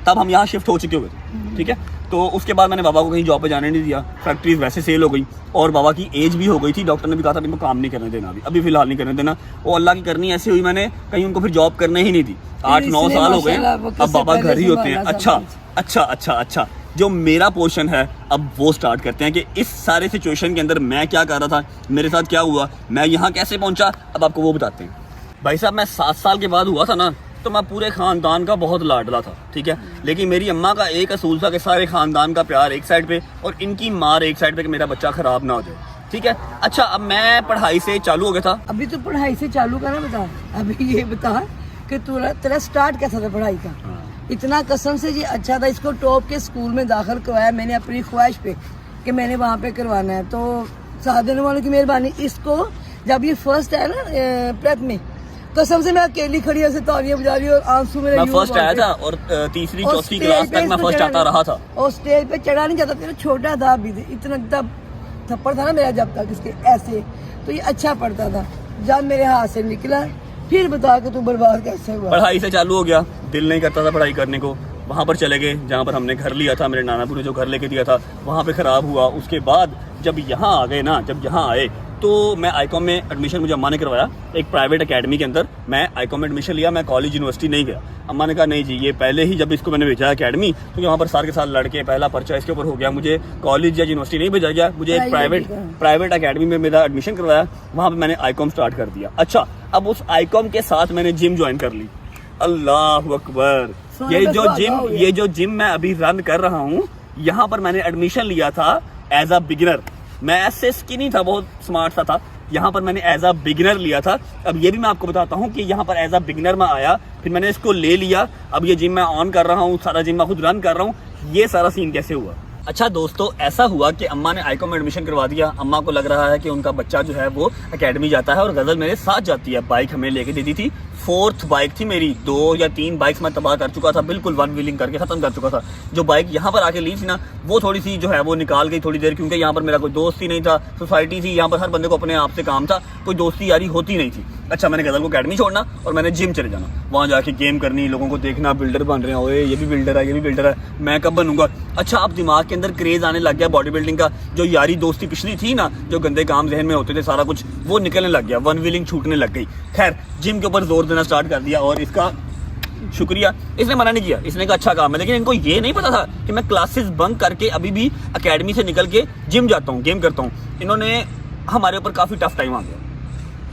तब हम यहाँ शिफ्ट हो चुके हुए थे, ठीक है। तो उसके बाद मैंने बाबा को कहीं जॉब पे जाने नहीं दिया, फैक्ट्रीज वैसे सेल हो गई और बाबा की एज भी हो गई थी। डॉक्टर ने भी कहा था इनको काम नहीं करने देना, अभी फिलहाल नहीं करने देना। वो अल्लाह की करनी ऐसी हुई, मैंने कहीं उनको फिर जॉब करने ही नहीं दी। 8-9 साल हो गए, अब बाबा घर ही होते हैं। अच्छा, जो मेरा पोर्शन है अब वो स्टार्ट करते हैं कि इस सारे सिचुएशन के अंदर मैं क्या कर रहा था, मेरे साथ क्या हुआ, मैं यहाँ कैसे पहुंचा, अब आपको वो बताते हैं। भाई साहब, मैं 7 साल के बाद हुआ था ना, तो मैं पूरे खानदान का बहुत लाडला था, ठीक है। लेकिन मेरी अम्मा का एक असूल था कि सारे खानदान का प्यार एक साइड पे और इनकी मार एक साइड पे, कि मेरा बच्चा खराब ना हो जाए, ठीक है। अच्छा, अब मैं पढ़ाई से चालू हो गया था। अभी तो पढ़ाई से चालू करना बता, अभी ये बता कि तेरा स्टार्ट कैसा था पढ़ाई का। इतना कसम से जी अच्छा था, इसको टॉप के स्कूल में दाखिल करवाया मैंने अपनी ख्वाहिश पे कि मैंने वहाँ पे करवाना है। तो साथ देने वालों की मेहरबानी। इसको जब ये फर्स्ट आया ना प्रेप में, कसम से मैं अकेली खड़ी ऐसे तालियां बजा रही और आंसू मेरे मैं फर्स्ट आया था और तीसरी चौथी क्लास तक मैं फर्स्ट आता रहा था। और स्टेज पे चढ़ा नहीं जाता, तेरा छोटा था अभी, इतना तब थप्पड़ था ना मेरा जब तक इसके ऐसे, तो ये अच्छा पढ़ता था। जब मेरे हाथ से निकला, फिर बता के तू बर्बाद कैसे हुआ। पढ़ाई से चालू हो गया, दिल नहीं करता था पढ़ाई करने को। वहाँ पर चले गए जहाँ पर हमने घर लिया था, मेरे नानापुर ने जो घर लेके दिया था, वहाँ पे खराब हुआ। उसके बाद जब यहाँ आ गए ना, जब यहाँ आए तो मैं आईकॉम में एडमिशन मुझे अम्मा ने करवाया, एक प्राइवेट एकेडमी के अंदर। मैं आईकॉम में एडमिशन लिया, मैं कॉलेज यूनिवर्सिटी नहीं गया। अम्मा ने कहा नहीं जी, ये पहले ही जब इसको मैंने भेजा एकेडमी, तो वहाँ पर साल के साल लड़के पहला पर्चा इसके ऊपर हो गया, मुझे कॉलेज या यूनिवर्सिटी नहीं भेजा गया, मुझे एक प्राइवेट एकेडमी में मेरा एडमिशन करवाया। वहाँ पर मैंने आईकॉम स्टार्ट कर दिया। अच्छा, अब उस आईकॉम के साथ मैंने जिम ज्वाइन कर ली। अल्लाह अकबर, ये जो जिम मैं अभी रन कर रहा हूँ, यहाँ पर मैंने एडमिशन लिया था एज अ बिगिनर। मैं ऐसे स्किनी था, बहुत स्मार्ट सा था। यहाँ पर मैंने एज अ बिगिनर लिया था। अब ये भी मैं आपको बताता हूँ कि यहाँ पर एज अ बिगिनर मैं आया, फिर मैंने इसको ले लिया। अब ये जिम मैं ऑन कर रहा हूँ, सारा जिम मैं खुद रन कर रहा हूँ। ये सारा सीन कैसे हुआ? अच्छा दोस्तों, ऐसा हुआ कि अम्मा ने आईकॉम में एडमिशन करवा दिया। अम्मा को लग रहा है कि उनका बच्चा जो है वो एकेडमी जाता है और गजल मेरे साथ जाती है। बाइक हमें लेके देती थी, 4th बाइक थी मेरी। 2 या 3 बाइक्स मैं तबाह कर चुका था, बिल्कुल 1 व्हीलिंग करके खत्म कर चुका था। जो बाइक यहाँ पर आके ली थी ना, वो थोड़ी सी जो है वो निकाल गई थोड़ी देर, क्योंकि यहाँ पर मेरा कोई दोस्त ही नहीं था। सोसाइटी थी, यहाँ पर हर बंदे को अपने आप से काम था, कोई दोस्ती यारी होती नहीं थी। अच्छा, मैंने गजल को एकेडमी छोड़ना और मैंने जिम चले जाना, वहाँ जाके गेम करनी, लोगों को देखना, बिल्डर बन रहे हैं, ओए ये भी बिल्डर है, ये भी बिल्डर है, मैं कब बनूंगा। अच्छा, अब दिमाग के अंदर क्रेज आने लग गया बॉडी बिल्डिंग का। जो यारी दोस्ती पिछली थी ना, जो गंदे काम जहन में होते थे, सारा कुछ वो निकलने लग गया, 1 व्हीलिंग छूटने लग गई। खैर, जिम के ऊपर जोर देना स्टार्ट कर दिया और इसका शुक्रिया, इसने मना नहीं किया, इसने कहा अच्छा काम है। लेकिन इनको ये नहीं पता था कि मैं क्लासेस बंक करके अभी भी एकेडमी से निकल के जिम जाता हूँ, गेम करता हूँ। इन्होंने हमारे ऊपर काफ़ी टफ टाइम आ गया।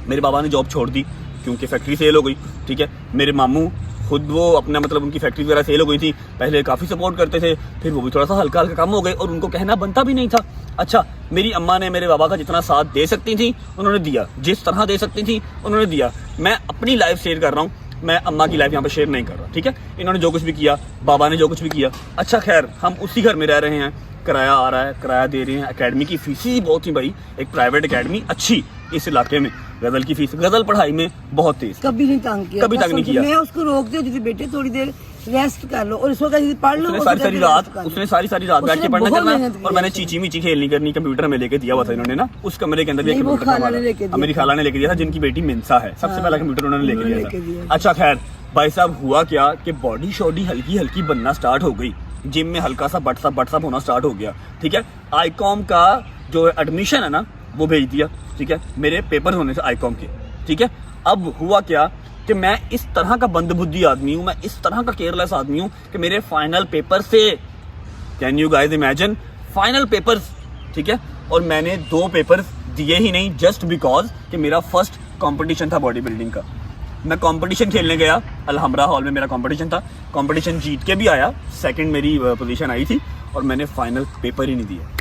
मेरे बाबा ने जॉब छोड़ दी क्योंकि फैक्ट्री सेल हो गई, ठीक है। मेरे मामू खुद वो अपना मतलब उनकी फैक्ट्री वगैरह सेल हो गई थी, पहले काफ़ी सपोर्ट करते थे, फिर वो भी थोड़ा सा हल्का हल्का कम हो गए और उनको कहना बनता भी नहीं था। अच्छा, मेरी अम्मा ने मेरे बाबा का जितना साथ दे सकती थी उन्होंने दिया, जिस तरह दे सकती थी उन्होंने दिया। मैं अपनी लाइफ शेयर कर रहा हूँ, मैं अम्मा की लाइफ यहाँ पे शेयर नहीं कर रहा, ठीक है। इन्होंने जो कुछ भी किया, बाबा ने जो कुछ भी किया। अच्छा खैर, हम उसी घर में रह रहे हैं, किराया आ रहा है, किराया दे रहे हैं। एकेडमी की फीस ही बहुत ही भाई, एक प्राइवेट एकेडमी अच्छी इस इलाके में। गजल की फीस, गजल पढ़ाई में बहुत तेज, कभी नहीं तंग किया, कभी तंग नहीं किया। मैं उसको रोकती हूँ, बेटे थोड़ी देर रेस्ट कर लो, और इसको पढ़ लो। उसने सारी सारी रात बैठ के पढ़ना करना, और मैंने चीची मीची खेलनी करनी। कंप्यूटर में लेके दिया हुआ था इन्होंने ना, उस कमरे के अंदर भी एक कंप्यूटर था, मेरी खाला ने लेके दिया था, जिनकी बेटी मिंसा है, सबसे पहला कंप्यूटर उन्होंने लेके दिया था। अच्छा खैर भाई साहब, हुआ क्या कि बॉडी शॉडी हल्की हल्की बनना स्टार्ट हो गई, जिम में हल्का सा बट होना स्टार्ट हो गया, ठीक है। आईकॉम का जो एडमिशन है ना वो भेज दिया, ठीक है, मेरे पेपर होने से आईकॉम के, ठीक है। अब हुआ क्या कि मैं इस तरह का बंदबुद्धि आदमी हूँ, मैं इस तरह का केयरलेस आदमी हूँ कि मेरे फाइनल पेपर से, can you guys imagine, final papers, ठीक है। और मैंने 2 पेपर्स दिए ही नहीं, जस्ट बिकॉज कि मेरा फर्स्ट कंपटीशन था बॉडी बिल्डिंग का। मैं कंपटीशन खेलने गया, अलहमरा हॉल में मेरा कंपटीशन था, कंपटीशन जीत के भी आया, सेकंड मेरी पोजीशन आई थी, और मैंने फाइनल पेपर ही नहीं दिया।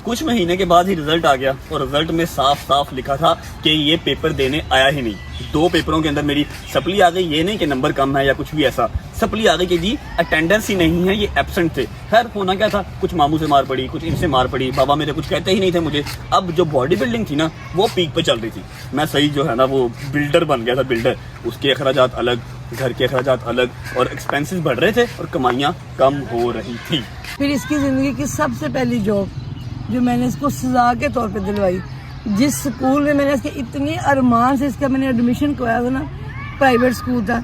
कुछ महीने के बाद ही रिजल्ट आ गया और रिजल्ट में साफ साफ लिखा था कि ये पेपर देने आया ही नहीं। 2 पेपरों के अंदर मेरी सप्ली आ गई, ये नहीं कि नंबर कम है या कुछ भी ऐसा, सप्ली आ गई कि जी अटेंडेंस ही नहीं है, ये एब्सेंट थे। खैर होना क्या था, कुछ मामू से मार पड़ी, कुछ इनसे मार पड़ी, बाबा मेरे कुछ कहते ही नहीं थे मुझे। अब जो बॉडी बिल्डिंग थी ना वो पीक पे चल रही थी, मैं सही जो है ना वो बिल्डर बन गया था, बिल्डर। उसके अखराजात अलग, घर के अखराजात अलग और एक्सपेंसेस बढ़ रहे थे और कमाइयाँ कम हो रही थी। फिर इसकी ज़िंदगी की सबसे पहली जॉब जो मैंने इसको सजा के तौर पे दिलवाई, जिस स्कूल में मैंने इसके इतने अरमान से इसका मैंने एडमिशन करवाया था ना, प्राइवेट स्कूल था,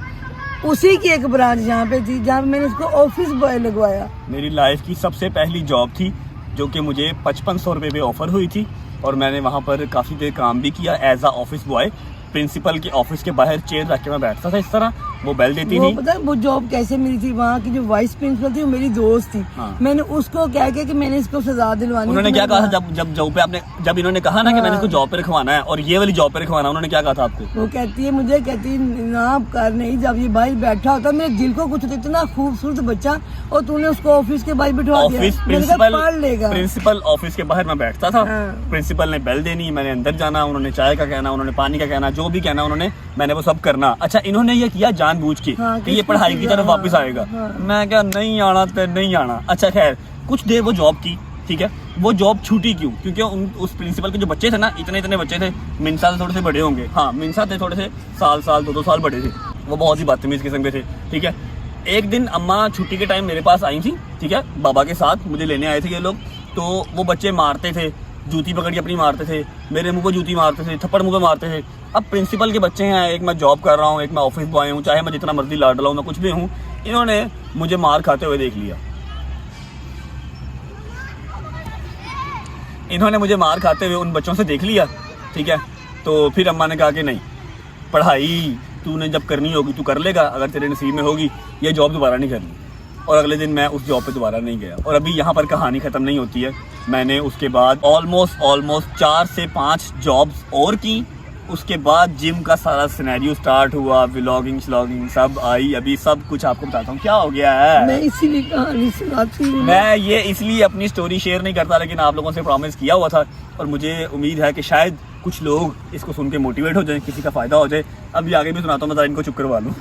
उसी की एक ब्रांच यहाँ पे थी जहाँ पे मैंने इसको ऑफिस बॉय लगवाया। मेरी लाइफ की सबसे पहली जॉब थी जो कि मुझे 5500 रुपये पे ऑफ़र हुई थी और मैंने वहाँ पर काफ़ी देर काम भी किया एज आ ऑफिस बॉय। प्रिंसिपल के ऑफिस के बाहर चेयर रख के मैं बैठता था इस तरह, वो बेल देती थी। पता है वो जॉब कैसे मिली थी? वहाँ की जो वाइस प्रिंसिपल थी वो मेरी दोस्त थी। हाँ। मैंने उसको कह के कि मैंने इसको सजा दिलवानी। उन्होंने क्या कहा था जब जॉब पे आपने, जब इन्होंने कहा ना कि मैंने इसको जॉब पे रखवाना है और ये वाली जॉब पे रखवाना, उन्होंने क्या कहा था आपको? वो कहती है मुझे, कहती ना कर नहीं, जब ये भाई बैठा होता मेरे दिल को कुछ इतना खूबसूरत बच्चा और तूने उसको ऑफिस के बाहर बिठवा दिया। ऑफिस प्रिंसिपल ऑफिस के बाहर मैं बैठता था। प्रिंसिपल ने बेल देनी, मैंने अंदर जाना, उन्होंने चाय का कहना, उन्होंने पानी का कहना, जो भी कहना उन्होंने, मैंने वो सब करना। अच्छा इन्होंने ये किया जानबूझ के कि ये पढ़ाई की तरफ वापस आएगा। मैं क्या नहीं आना तो नहीं आना। अच्छा खैर कुछ देर वो जॉब की, ठीक है, वो जॉब छूटी क्यों? क्योंकि उस प्रिंसिपल के जो बच्चे थे ना, इतने बच्चे थे, मिनसा से थोड़े से बड़े होंगे, हाँ मिनसा थे थोड़े से, साल 2 साल बड़े थे, वो बहुत ही बदतमीज किस्म के थे। ठीक है, एक दिन अम्मा छुट्टी के टाइम मेरे पास आई थी, ठीक है, बाबा के साथ मुझे लेने आए थे ये लोग। तो वो बच्चे मारते थे, जूती पकड़ के अपनी मारते थे, मेरे मुंह पे जूती मारते थे, थप्पड़ मुंह पे मारते थे। अब प्रिंसिपल के बच्चे हैं, एक मैं जॉब कर रहा हूँ, एक मैं ऑफिस बॉय हूँ, चाहे मैं जितना मर्जी लाडला हूँ, मैं कुछ भी हूँ, इन्होंने मुझे मार खाते हुए देख लिया। इन्होंने मुझे मार खाते हुए उन बच्चों से देख लिया, ठीक है। तो फिर अम्मा ने कहा कि नहीं, पढ़ाई तूने जब करनी होगी तू कर लेगा, अगर तेरे नसीब में होगी, ये जॉब दोबारा नहीं करनी। और अगले दिन मैं उस जॉब पे दोबारा नहीं गया। और अभी यहाँ पर कहानी ख़त्म नहीं होती है, मैंने उसके बाद ऑलमोस्ट 4 से 5 जॉब्स और की। उसके बाद जिम का सारा सिनेरियो स्टार्ट हुआ, व्लॉगिंग सब आई। अभी सब कुछ आपको बताता हूँ क्या हो गया है। मैं इसीलिए कहानी सुनाती हूँ। मैं ये इसलिए अपनी स्टोरी शेयर नहीं करता, लेकिन आप लोगों से प्रॉमिस किया हुआ था और मुझे उम्मीद है कि शायद कुछ लोग इसको सुन के मोटिवेट हो जाए, किसी का फ़ायदा हो जाए। अभी आगे भी सुनाता हूँ, मैं इनको चुप करवा लूँ।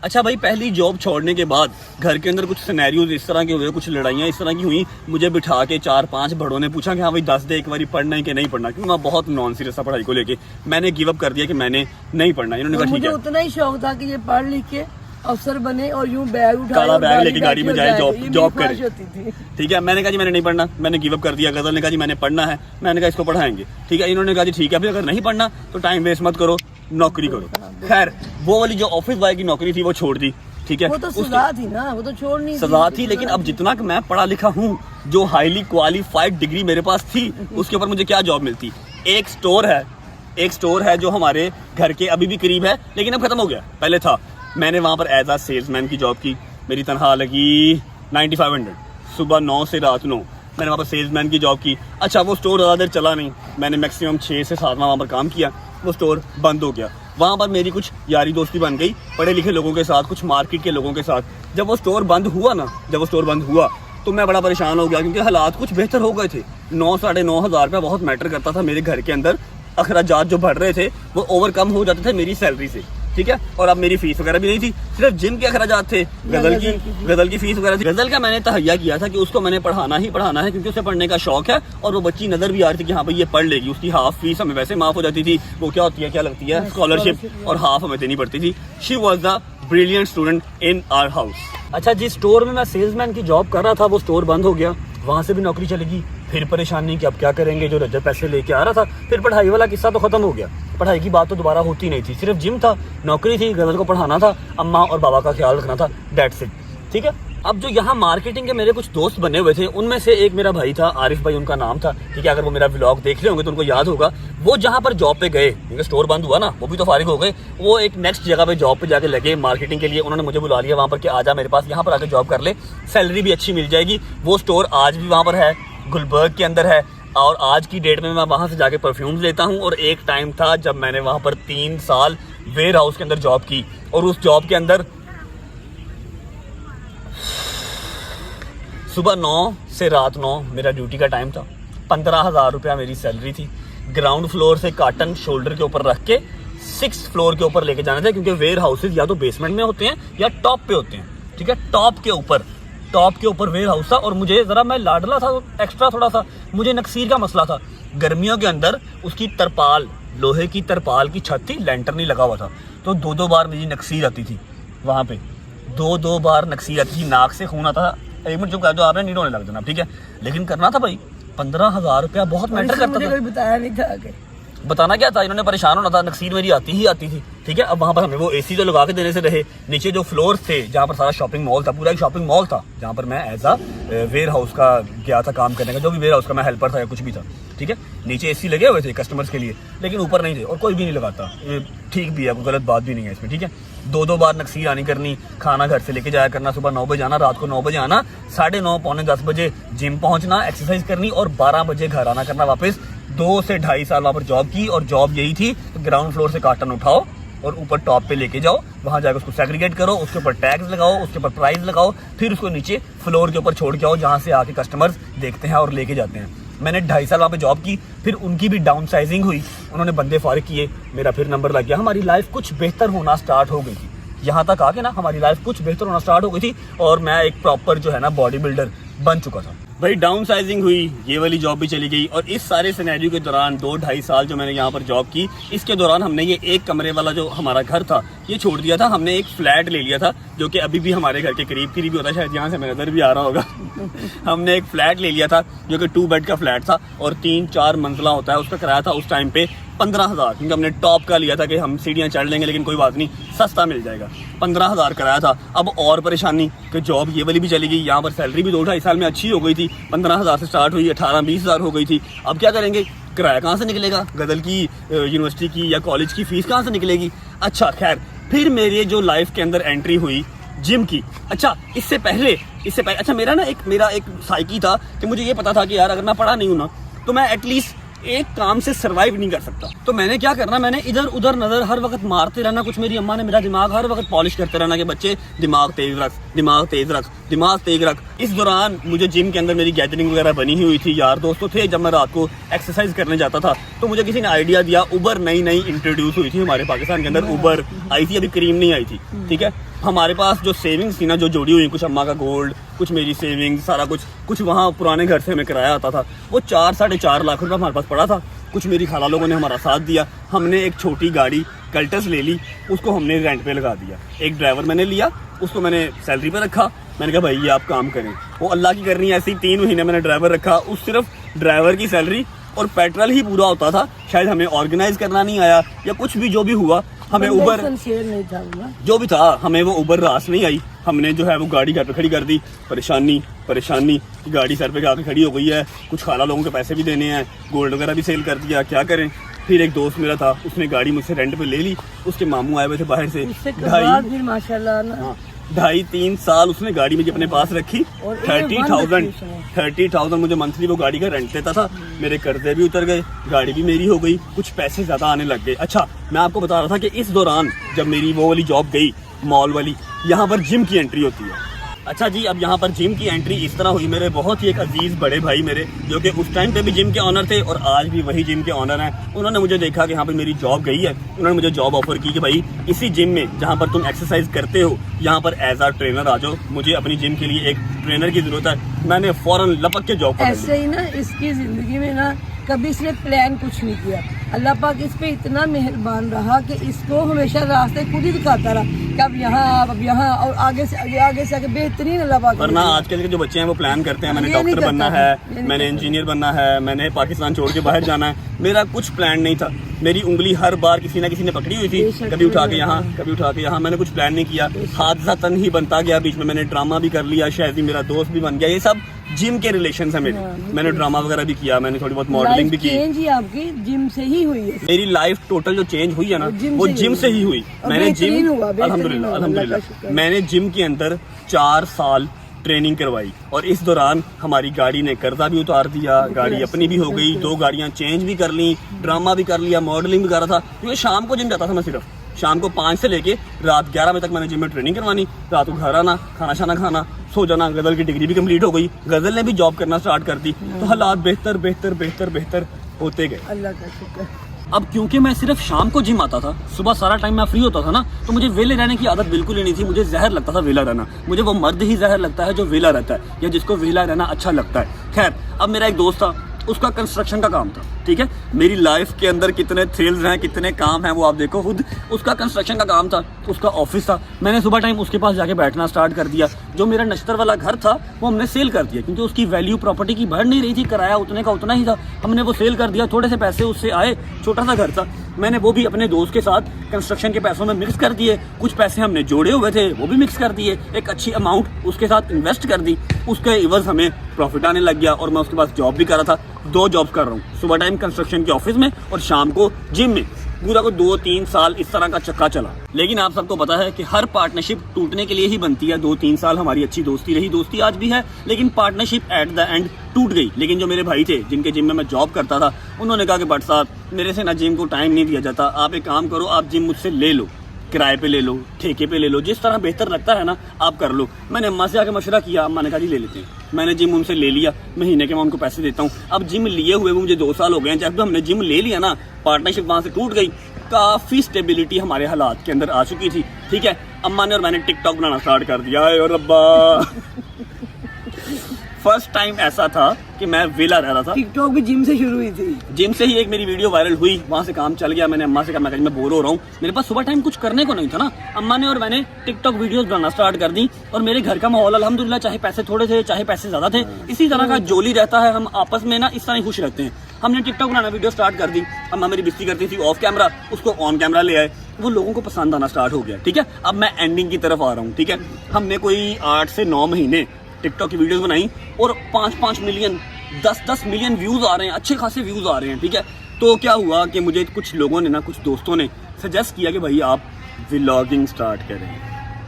अच्छा भाई, पहली जॉब छोड़ने के बाद घर के अंदर कुछ सिनेरियोज इस तरह के हुए, कुछ लड़ाइयाँ इस तरह की हुई। मुझे बिठा के 4-5 बड़ों ने पूछा कि हाँ भाई 10 दे एक बारी, पढ़ना है कि नहीं पढ़ना, क्योंकि मैं बहुत नॉन सीरियस था पढ़ाई को लेके। मैंने गिव अप कर दिया कि मैंने नहीं पढ़ना। इन्होंने कहा ठीक है। मुझे उतना ही शौक था कि ये पढ़ लिख के अफसर बने और यूं बैग उठाए, काला बैग लेके गाड़ी में जाए, जॉब करे। थी। ठीक है, मैंने कहा जी मैंने नहीं पढ़ना, मैंने गिव अप कर दिया। गजल ने कहा जी मैंने पढ़ना है, मैंने कहा इसको पढ़ाएंगे। ठीक है, इन्होंने कहा जी ठीक है, फिर अगर नहीं पढ़ना तो टाइम वेस्ट मत करो, नौकरी करो। खैर वो वाली जो ऑफिस बॉय की नौकरी थी वो छोड़ दी। ठीक है, वो तो सजा थी ना, वो तो छोड़नी सजा थी। लेकिन अब जितना कि मैं पढ़ा लिखा हूँ, जो हाईली क्वालिफाइड डिग्री मेरे पास थी, उसके ऊपर मुझे क्या जॉब मिलती? एक स्टोर है जो हमारे घर के अभी भी करीब है, लेकिन अब खत्म हो गया, पहले था। मैंने वहाँ पर एज आ सेल्समैन की जॉब की। मेरी तनख्वाह लगी 9500, सुबह 9 से रात 9। मैंने वहाँ पर सेल्समैन की जॉब की। अच्छा वो स्टोर ज़्यादा देर चला नहीं, मैंने मैक्सिमम 6 से 7 वहाँ पर काम किया, वो स्टोर बंद हो गया। वहाँ पर मेरी कुछ यारी दोस्ती बन गई पढ़े लिखे लोगों के साथ, कुछ मार्केट के लोगों के साथ। जब वो स्टोर बंद हुआ तो मैं बड़ा परेशान हो गया, क्योंकि हालात कुछ बेहतर हो गए थे। 9-9.5 हज़ार रुपया बहुत मैटर करता था मेरे घर के अंदर। अखराजात जो बढ़ रहे थे वो ओवरकम हो जाते थे मेरी सैलरी से। ठीक है, और अब मेरी फीस वगैरह भी नहीं थी, सिर्फ जिम के अखराजात थे, गजल की फीस वगैरह थी। गजल का मैंने तहैया किया था कि उसको मैंने पढ़ाना ही पढ़ाना है, क्योंकि उसे पढ़ने का शौक है और वो बच्ची नजर भी आ रही थी कि हाँ भाई ये पढ़ लेगी। उसकी हाफ फीस हमें वैसे माफ हो जाती थी, वो क्या होती है, क्या लगती है, स्कॉलरशिप, और हाफ हमें देनी पड़ती थी। She was the brilliant student in our house. अच्छा, जिस स्टोर में मैं सेल्समैन की जॉब कर रहा था वो स्टोर बंद हो गया, वहाँ से भी नौकरी चलेगी। फिर परेशानी कि अब क्या करेंगे, जो रजत पैसे लेके आ रहा था। फिर पढ़ाई वाला किस्सा तो खत्म हो गया, पढ़ाई की बात तो दोबारा होती नहीं थी, सिर्फ जिम था, नौकरी थी, गजल को पढ़ाना था, अम्मा और बाबा का ख्याल रखना था, दैट्स इट। ठीक है, अब जो यहाँ मार्केटिंग के मेरे कुछ दोस्त बने हुए थे, उनमें से एक मेरा भाई था, आरिफ भाई उनका नाम था। ठीक है, अगर वो मेरा व्लॉग देख रहे होंगे तो उनको याद होगा। वो जहाँ पर जॉब पे गए, क्योंकि स्टोर बंद हुआ ना, वो भी तो फारिग हो गए, वो एक नेक्स्ट जगह पे जॉब पे जाके लगे मार्केटिंग के लिए। उन्होंने मुझे बुला लिया वहाँ पर कि आजा मेरे पास, यहाँ पर आके जॉब कर ले, सैलरी भी अच्छी मिल जाएगी। वो स्टोर आज भी वहाँ पर है, गुलबर्ग के अंदर है, और आज की डेट में मैं वहाँ से जाके परफ्यूम्स लेता हूँ। और एक टाइम था जब मैंने वहाँ पर 3 साल वेयर हाउस के अंदर जॉब की, और उस जॉब के अंदर सुबह 9 से रात 9 मेरा ड्यूटी का टाइम था। 15,000 रुपया मेरी सैलरी थी। ग्राउंड फ्लोर से कार्टन शोल्डर के ऊपर रख के 6th फ्लोर के ऊपर लेके जाने थे, क्योंकि वेयर हाउसेज या तो बेसमेंट में होते हैं या टॉप पे होते हैं। ठीक है, टॉप के ऊपर वेयर हाउस था। और मुझे जरा, मैं लाडला था, एक्स्ट्रा थोड़ा सा मुझे नक्सीर का मसला था। गर्मियों के अंदर उसकी तरपाल, लोहे की तरपाल की छत थी, लेंटर नहीं लगा हुआ था, तो 2-2 बार मेरी नक्सीर आती थी वहाँ पे, 2-2 बार नक्सीर आती थी, नाक से खून आता था। एक मिनट चुप कर दो, आपने नहीं रोने लग जाना, ठीक है, लेकिन करना था भाई। 15,000 रुपया बहुत मैटर करता था। कोई बताया नहीं था आगे, बताना क्या था, इन्होंने परेशान होना था, नक्सीर मेरी आती थी। ठीक है, अब वहाँ पर हमें वो एसी तो लगा के देने से रहे। नीचे जो फ्लोर थे जहाँ पर सारा शॉपिंग मॉल था, पूरा एक शॉपिंग मॉल था जहाँ पर मैं एज अ वेयर हाउस का गया था काम करने का, जो भी वेयर हाउस का मैं हेल्पर था या कुछ भी था। ठीक है, नीचे एसी लगे हुए थे कस्टमर्स के लिए, लेकिन ऊपर नहीं थे, और कोई भी नहीं लगाता। ये ठीक भी है, कोई गलत बात भी नहीं है इसमें। ठीक है, 2-2 बार नक्सीर आनी करनी, खाना घर से लेके जाया करना, सुबह 9 बजे आना, रात को 9 बजे आना, 9:30 पौने 10 बजे जिम पहुंचना, एक्सरसाइज करनी, और 12 बजे घर आना करना वापस। 2 से 2.5 साल वहाँ पर जॉब की, और जॉब यही थी, ग्राउंड फ्लोर से कार्टन उठाओ और ऊपर टॉप पे लेके जाओ, वहाँ जाकर उसको सेग्रीगेट करो, उसके ऊपर टैग्स लगाओ, उसके ऊपर प्राइस लगाओ, फिर उसको नीचे फ्लोर के ऊपर छोड़ के आओ, जहाँ से आके कस्टमर्स देखते हैं और लेके जाते हैं। मैंने 2.5 साल वहाँ पे जॉब की, फिर उनकी भी डाउन साइजिंग हुई, उन्होंने बंदे फारिग किए, मेरा फिर नंबर लग गया, हमारी लाइफ कुछ बेहतर होना स्टार्ट हो गई थी। यहाँ तक आके ना हमारी लाइफ कुछ बेहतर होना स्टार्ट हो गई थी, और मैं एक प्रॉपर जो है ना बॉडी बिल्डर बन चुका था भाई। डाउन साइजिंग हुई, ये वाली जॉब भी चली गई, और इस सारे सिनेरियो के दौरान 2-2.5 साल जो मैंने यहाँ पर जॉब की, इसके दौरान हमने ये एक कमरे वाला जो हमारा घर था ये छोड़ दिया था। हमने एक फ्लैट ले लिया था, जो कि अभी भी हमारे घर के करीब ही होता है, शायद यहाँ से मेरा नजर भी आ रहा होगा। हमने एक फ्लैट ले लिया था जो कि 2 बेड का फ्लैट था, और 3-4 मंजिला होता है। उसका किराया था उस टाइम पे 15,000, क्योंकि हमने टॉप का लिया था कि हम सीढ़ियाँ चढ़ लेंगे, लेकिन कोई बात नहीं, सस्ता मिल जाएगा। 15,000 किराया था। अब और परेशानी कि जॉब ये वाली भी चली गई, यहाँ पर सैलरी भी 2-2.5 साल में अच्छी हो गई थी, 15,000 से स्टार्ट हुई, 18-20 हज़ार हो गई थी। अब क्या करेंगे, किराया कहाँ से निकलेगा, गदल की यूनिवर्सिटी की या कॉलेज की फीस कहाँ से निकलेगी। अच्छा खैर, फिर मेरे जो लाइफ के अंदर एंट्री हुई जिम की। अच्छा इससे पहले अच्छा मेरा एक साइकी था कि मुझे ये पता था कि यार अगर मैं पढ़ा नहीं हूँ ना, तो मैं एटलीस्ट एक काम से सरवाइव नहीं कर सकता। तो मैंने क्या करना, मैंने इधर उधर नजर हर वक्त मारते रहना। कुछ मेरी अम्मा ने मेरा दिमाग हर वक्त पॉलिश करते रहना कि बच्चे दिमाग तेज रख, दिमाग तेज रख, दिमाग तेज रख। इस दौरान मुझे जिम के अंदर मेरी गैदरिंग वगैरह बनी हुई थी, यार दोस्तों थे। जब मैं रात को एक्सरसाइज करने जाता था तो मुझे किसी ने आइडिया दिया, उबर नई इंट्रोड्यूस हुई थी हमारे पाकिस्तान के अंदर, उबर आई थी, अभी क्रीम नहीं आई थी। ठीक है, हमारे पास जो सेविंग्स थी ना, जो जोड़ी हुई, कुछ अम्मा का गोल्ड, कुछ मेरी सेविंग्स, सारा कुछ वहाँ पुराने घर से हमें किराया आता था, वो 4-4.5 लाख रुपए हमारे पास पड़ा था। कुछ मेरी खाला लोगों ने हमारा साथ दिया, हमने एक छोटी गाड़ी कल्टस ले ली, उसको हमने रेंट पे लगा दिया। एक ड्राइवर मैंने लिया, उसको मैंने सैलरी पे रखा। मैंने कहा भाई ये आप काम करें, वो अल्लाह की करनी है। ऐसे ही 3 महीने मैंने ड्राइवर रखा, उस सिर्फ ड्राइवर की सैलरी और पेट्रोल ही पूरा होता था। शायद हमें ऑर्गेनाइज करना नहीं आया या कुछ भी, जो भी हुआ, हमें उबर नहीं था, जो भी था, हमें वो उबर रास नहीं आई। हमने जो है वो गाड़ी घर पे खड़ी कर दी। परेशानी, गाड़ी सर पे आके खड़ी हो गई है, कुछ खाला लोगों के पैसे भी देने हैं, गोल्ड वगैरह भी सेल कर दिया, क्या करें। फिर एक दोस्त मेरा था, उसने गाड़ी मुझसे रेंट पे ले ली, उसके मामू आए हुए थे बाहर से, 2.5-3 साल उसने गाड़ी मुझे अपने पास रखी। 30,000 मुझे मंथली वो गाड़ी का रेंट देता था। मेरे कर्जे भी उतर गए, गाड़ी भी मेरी हो गई, कुछ पैसे ज्यादा आने लग गए। अच्छा मैं आपको बता रहा था कि इस दौरान जब मेरी वो वाली जॉब गई, मॉल वाली, यहाँ पर जिम की एंट्री होती है। अच्छा जी, अब यहाँ पर जिम की एंट्री इस तरह हुई, मेरे बहुत ही एक अजीज बड़े भाई मेरे, जो कि उस टाइम पे भी जिम के ऑनर थे और आज भी वही जिम के ऑनर हैं। उन्होंने मुझे देखा कि यहाँ पे मेरी जॉब गई है, उन्होंने मुझे जॉब ऑफर की कि भाई इसी जिम में जहाँ पर तुम एक्सरसाइज करते हो, यहाँ पर एज आ ट्रेनर आ जाओ, मुझे अपनी जिम के लिए एक ट्रेनर की जरूरत है। मैंने फौरन लपक के जॉब कर ली। ऐसे ही ना इसकी जिंदगी में ना कभी इसने प्लान कुछ नहीं किया। अल्लाह पाक इस पे इतना मेहरबान रहा कि इसको हमेशा रास्ते खुद ही दिखाता रहा कि अब यहाँ और आगे से आगे बेहतरीन अल्लाह पाक। वरना आजकल के जो बच्चे हैं वो प्लान करते हैं, मैंने डॉक्टर बनना है, मैंने इंजीनियर बनना है, मैंने पाकिस्तान छोड़ के बाहर जाना है। मेरा कुछ प्लान नहीं था। मेरी उंगली हर बार किसी ना किसी ने पकड़ी हुई थी, कभी उठा के यहाँ, कभी उठा के यहाँ। मैंने कुछ प्लान नहीं किया, हादसा ही बनता गया। बीच में मैंने ड्रामा भी कर लिया, शायद ही मेरा दोस्त भी बन गया। ये सब जिम के रिलेशन है मेरे। मैंने ड्रामा वगैरह भी किया, मैंने थोड़ी बहुत मॉडलिंग भी की। चेंज ही आपकी जिम से ही हुई है। मेरी लाइफ टोटल जो चेंज हुई है ना, वो जिम से ही हुई। मैंने जिम, अल्हम्दुलिल्लाह, मैंने जिम के अंदर 4 साल ट्रेनिंग करवाई, और इस दौरान हमारी गाड़ी ने कर्जा भी उतार दिया, गाड़ी अपनी भी हो गई, 2 गाड़ियां चेंज भी कर ली, ड्रामा भी कर लिया, मॉडलिंग भी कर रहा था, क्योंकि शाम को जिम जाता था मैं सिर्फ। शाम को 5 से लेके रात 11 बजे तक मैंने जिम में ट्रेनिंग करवानी, रात को घर आना, खाना शाना खाना, सो जाना। गजल की डिग्री भी कंप्लीट हो गई, गजल ने भी जॉब करना स्टार्ट कर दी, तो हालात बेहतर बेहतर बेहतर बेहतर होते गए। अल्लाह का शुक्र। अब क्योंकि मैं सिर्फ शाम को जिम आता था, सुबह सारा टाइम मैं फ्री होता था ना, तो मुझे वेले रहने की आदत बिल्कुल ही नहीं थी। मुझे जहर लगता था वेला रहना। मुझे वो मर्द ही जहर लगता है जो वेला रहता है या जिसको वेला रहना अच्छा लगता है। खैर, अब मेरा एक दोस्त था, उसका कंस्ट्रक्शन का काम था, ठीक है। मेरी लाइफ के अंदर कितने थ्रिल्स हैं, कितने काम हैं, वो आप देखो खुद। उसका कंस्ट्रक्शन का काम था, उसका ऑफिस था। मैंने सुबह टाइम उसके पास जाके बैठना स्टार्ट कर दिया। जो मेरा नश्तर वाला घर था वो हमने सेल कर दिया, क्योंकि उसकी वैल्यू प्रॉपर्टी की बढ़ नहीं रही थी, किराया उतने का उतना ही था। हमने वो सेल कर दिया, थोड़े से पैसे उससे आए, छोटा सा घर था। मैंने वो भी अपने दोस्त के साथ कंस्ट्रक्शन के पैसों में मिक्स कर दिए। कुछ पैसे हमने जोड़े हुए थे वो भी मिक्स कर दिए, एक अच्छी अमाउंट उसके साथ इन्वेस्ट कर दी। उसके इवज़ हमें प्रॉफिट आने लग गया और मैं उसके पास जॉब भी कर रहा था। 2 जॉब्स कर रहा हूँ, सुबह टाइम कंस्ट्रक्शन के ऑफिस में और शाम को जिम में। पूरा को 2-3 साल इस तरह का चक्का चला। लेकिन आप सबको पता है कि हर पार्टनरशिप टूटने के लिए ही बनती है। 2-3 साल हमारी अच्छी दोस्ती रही, दोस्ती आज भी है, लेकिन पार्टनरशिप एट द एंड टूट गई। लेकिन जो मेरे भाई थे, जिनके जिम में मैं जॉब करता था, उन्होंने कहा कि भट्ट साहब, मेरे से ना जिम को टाइम नहीं दिया जाता, आप एक काम करो, आप जिम मुझसे ले लो, किराए पे ले लो, ठेके पे ले लो, जिस तरह बेहतर लगता है ना आप कर लो। मैंने अम्मा से आके मशवरा किया, अम्मा ने कहा जी ले लेते हैं। मैंने जिम उनसे ले लिया, महीने के मैं उनको पैसे देता हूँ। अब जिम लिए हुए मुझे 2 साल हो गए हैं। जब हमने जिम ले लिया ना, पार्टनरशिप वहाँ से टूट गई। काफ़ी स्टेबिलिटी हमारे हालात के अंदर आ चुकी थी, ठीक है। अम्मा ने और मैंने टिकटॉक बनाना स्टार्ट कर दिया है और रब्बा फर्स्ट टाइम ऐसा था कि मैं वेला रह रहा था। टिकटॉक भी जिम से शुरू हुई थी। जिम से ही एक मेरी वीडियो वायरल हुई, वहां से काम चल गया। मैंने अम्मा से कहा मैं बोर हो रहा हूँ, मेरे पास सुबह टाइम कुछ करने को नहीं था ना। अम्मा ने और मैंने टिकटॉक वीडियोस बनाना स्टार्ट कर दी और मेरे घर का माहौल अल्हम्दुलिल्लाह, चाहे पैसे थोड़े थे चाहे पैसे ज्यादा थे, इसी तरह का जोली रहता है। हम आपस में ना इस तरह ही खुश रहते हैं। हमने टिकटॉक बनाना वीडियो स्टार्ट कर दी। अम्मा मेरी बिस्ती करती थी ऑफ कैमरा, उसको ऑन कैमरा ले आए, वो लोगों को पसंद आना स्टार्ट हो गया, ठीक है। अब मैं एंडिंग की तरफ आ रहा हूँ, ठीक है। हमने कोई 8 से 9 महीने टिकटॉक की वीडियोस बनाई और 5-5 मिलियन 10-10 मिलियन व्यूज आ रहे हैं, अच्छे खासे व्यूज आ रहे हैं, ठीक है। तो क्या हुआ कि मुझे कुछ लोगों ने ना, कुछ दोस्तों ने सजेस्ट किया कि भाई आप व्लॉगिंग स्टार्ट करें।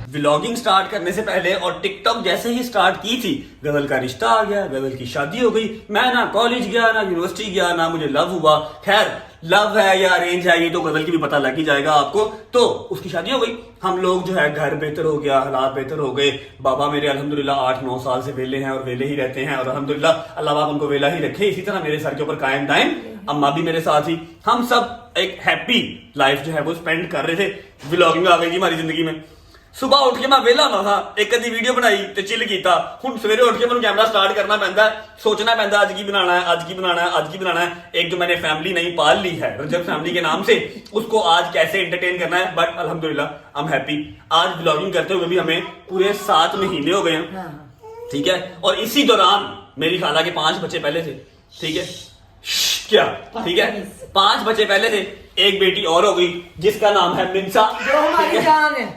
व्लॉगिंग स्टार्ट करने से पहले और टिकटॉक जैसे ही स्टार्ट की थी, गजल का रिश्ता आ गया, गजल की शादी हो गई। मैं ना कॉलेज गया, ना यूनिवर्सिटी गया, ना मुझे लव हुआ। खैर, लव है या अरेंज है ये तो गजल की भी पता लग ही जाएगा आपको। तो उसकी शादी हो गई, हम लोग जो है घर बेहतर हो गया, हालात बेहतर हो गए। बाबा मेरे अल्हम्दुलिल्लाह 8-9 साल से वेले हैं और वेले ही रहते हैं और अल्हम्दुलिल्लाह अल्लाह पाक उनको वेला ही रखे, इसी तरह मेरे सर के ऊपर कायम दायम। अम्मा भी मेरे साथ ही, हम सब एक हैप्पी लाइफ जो है वो स्पेंड कर रहे थे। व्लॉगिंग आ गई जी हमारी जिंदगी में। सुबह उठ के मैं वेला ना था, एक आधी वीडियो बनाई ते चिल कीता। हुण सवेरे उठ के मैं कैमरा स्टार्ट करना पैंदा है, सोचना पैंदा आज की बनाना है, आज की बनाना है, आज की बनाना है। एक जो मैंने फैमिली नहीं पाल ली है रजब फैमिली के नाम से, उसको आज कैसे एंटरटेन करना है। बट अल्हम्दुलिल्लाह आई एम हैप्पी। आज व्लॉगिंग करते हुए भी हमें पूरे 7 महीने हो गए हैं, ठीक है। और इसी दौरान मेरी खाला के 5 बच्चे पहले थे, ठीक है। क्या, ठीक है, 5 बच्चे पहले थे, एक बेटी और हो गई जिसका नाम है मिंसा, जो हमारी जान है,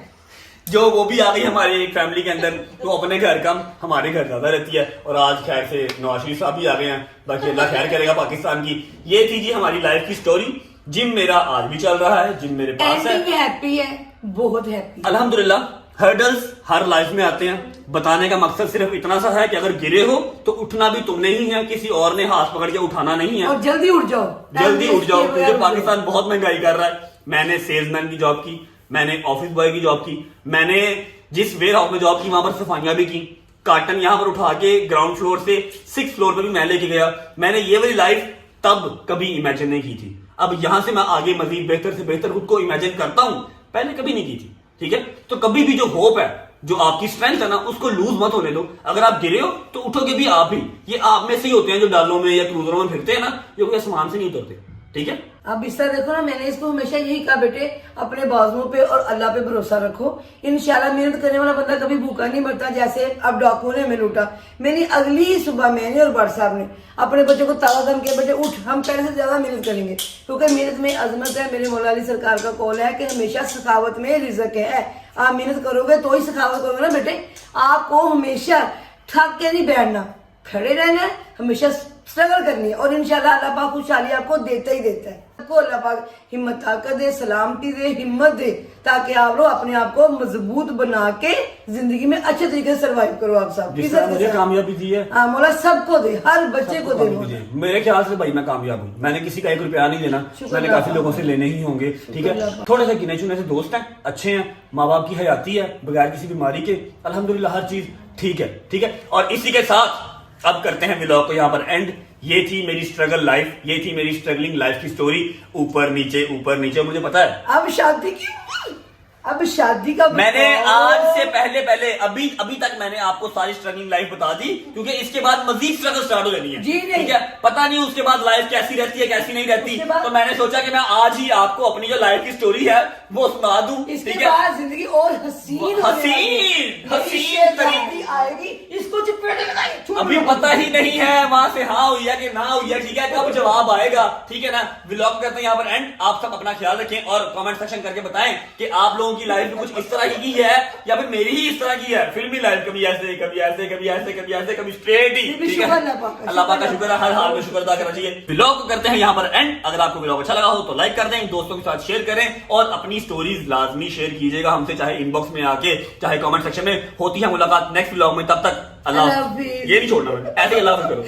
जो वो भी आ गई हमारी एक फैमिली के अंदर। तो अपने घर कम, हमारे घर ज्यादा रहती है। और आज खैर से नवाज शरीफ साहब भी आ गए हैं, बाकी अल्लाह खैर करेगा पाकिस्तान की। ये थी जी हमारी लाइफ की स्टोरी। जिम मेरा आज भी चल रहा है, जिम मेरे पास है, हैप्पी है, बहुत हैप्पी अल्हम्दुलिल्लाह। हर्डल्स हर लाइफ में आते हैं। बताने का मकसद सिर्फ इतना सा है कि अगर गिरे हो तो उठना भी तुमने ही है, किसी और ने हाथ पकड़ के उठाना नहीं है। और जल्दी उठ जाओ, जल्दी उठ जाओ, क्योंकि पाकिस्तान बहुत महंगाई कर रहा है। मैंने सेल्समैन की जॉब की, मैंने ऑफिस बॉय की जॉब की, मैंने जिस वेयर हाउस में जॉब की वहां पर सफाइयां भी की। कार्टन यहां पर उठा के ग्राउंड फ्लोर से 6th फ्लोर पे भी मैं लेके गया। मैंने ये वाली लाइफ तब कभी इमेजिन नहीं की थी। अब यहां से मैं आगे मजीद बेहतर से बेहतर खुद को इमेजिन करता हूं, पहले कभी नहीं की थी, ठीक है। तो कभी भी जो होप है, जो आपकी स्ट्रेंथ है ना, उसको लूज मत होने दो। अगर आप गिरे हो तो उठोगे भी आप ही। ये आप में से ही होते हैं जो डालों में या क्रूजरों में फिरते हैं ना, जो कोई आसमान से नहीं उतरते, ठीक है। अब इस तरह देखो ना, मैंने इसको हमेशा यही कहा, बेटे अपने बाजुओं पे और अल्लाह पे भरोसा रखो। इंशाल्लाह मेहनत करने वाला बंदा कभी भूखा नहीं मरता। जैसे अब डाकुओं ने हमें लूटा, मेरी अगली ही सुबह मैंने और भट्ट साहब ने अपने बच्चों को ताला दम किया, बेटे उठ, हम पहले से ज्यादा मेहनत करेंगे, क्योंकि मेहनत में अजमत है। मेरे मौला अली सरकार का कौल है कि हमेशा सखावत में रिज़्क है। आप मेहनत करोगे तो ही सखावत करोगे ना बेटे। आपको हमेशा थक के नहीं बैठना, खड़े रहना है, हमेशा स्ट्रगल करनी है और इंशाल्लाह अल्लाह पाक खुशहाली आपको देता ही देता है। सबको अल्लाह पाक हिम्मत ताकत दे, सलामती दे, हिम्मत दे, ताकि आप लोग अपने आप को मजबूत बना के जिंदगी में अच्छे तरीके से सर्वाइव करो। आप सब जिस तरह मुझे कामयाबी दी है, हाँ मौला सबको दे, हर बच्चे को दे कामयाबी दी। मेरे ख्याल से भाई मैं कामयाब हूँ, मैंने किसी का 1 रुपया नहीं देना, मैंने काफी लोगों से लेने ही होंगे, ठीक है। थोड़े से गिने चुने से दोस्त हैं, अच्छे हैं, माँ बाप की हयाती है बगैर किसी बीमारी के, अल्हम्दुलिल्लाह हर चीज ठीक है, ठीक है। और इसी के साथ अब करते हैं व्लॉग को यहाँ पर एंड। ये थी मेरी स्ट्रगल लाइफ, ये थी मेरी स्ट्रगलिंग लाइफ की स्टोरी, ऊपर नीचे मुझे पता है अब शादी का मैंने आज से पहले अभी तक मैंने आपको सारी स्ट्रगलिंग लाइफ बता दी, क्योंकि इसके बाद मजीद स्ट्रगल स्टार्ट हो जानी है, जी नहीं। ठीक है। पता नहीं उसके बाद लाइफ कैसी रहती है कैसी नहीं रहती, तो मैंने सोचा कि मैं आज ही आपको अपनी जो लाइफ की स्टोरी है वो सुना दूं, इसके ठीक है। बाद जिंदगी और हसीन तरीके आएगी, इसको चुप अभी पता ही नहीं है वहां से हाँ हुई है कि ना हुई है, ठीक है। कब जवाब आएगा, ठीक है ना। व्लॉग करते हैं यहाँ पर एंड। आप सब अपना ख्याल रखें और कमेंट सेक्शन करके बताएं कि आप लोगों की लाइफ में कुछ इस तरह की है या फिर मेरी ही इस तरह की है फिल्मी लाइफ, कभी ऐसे कभी ऐसे कभी ऐसे कभी ऐसे कभी स्ट्रेट ही, ठीक है। अल्लाह पाक का शुक्र है, हर हाल में शुक्र अदा करना चाहिए। व्लॉग को करते हैं यहाँ पर एंड। अगर आपको व्लॉग अच्छा लगा हो तो लाइक कर दें, दोस्तों के साथ शेयर करें और अपनी स्टोरीज लाजमी शेयर कीजिएगा हमसे, चाहे इनबॉक्स में आके चाहे कमेंट सेक्शन में। होती है मुलाकात नेक्स्ट व्लॉग में, तब तक अल्लाह, ये नहीं छोड़ना, ऐसे अल्लाह करो।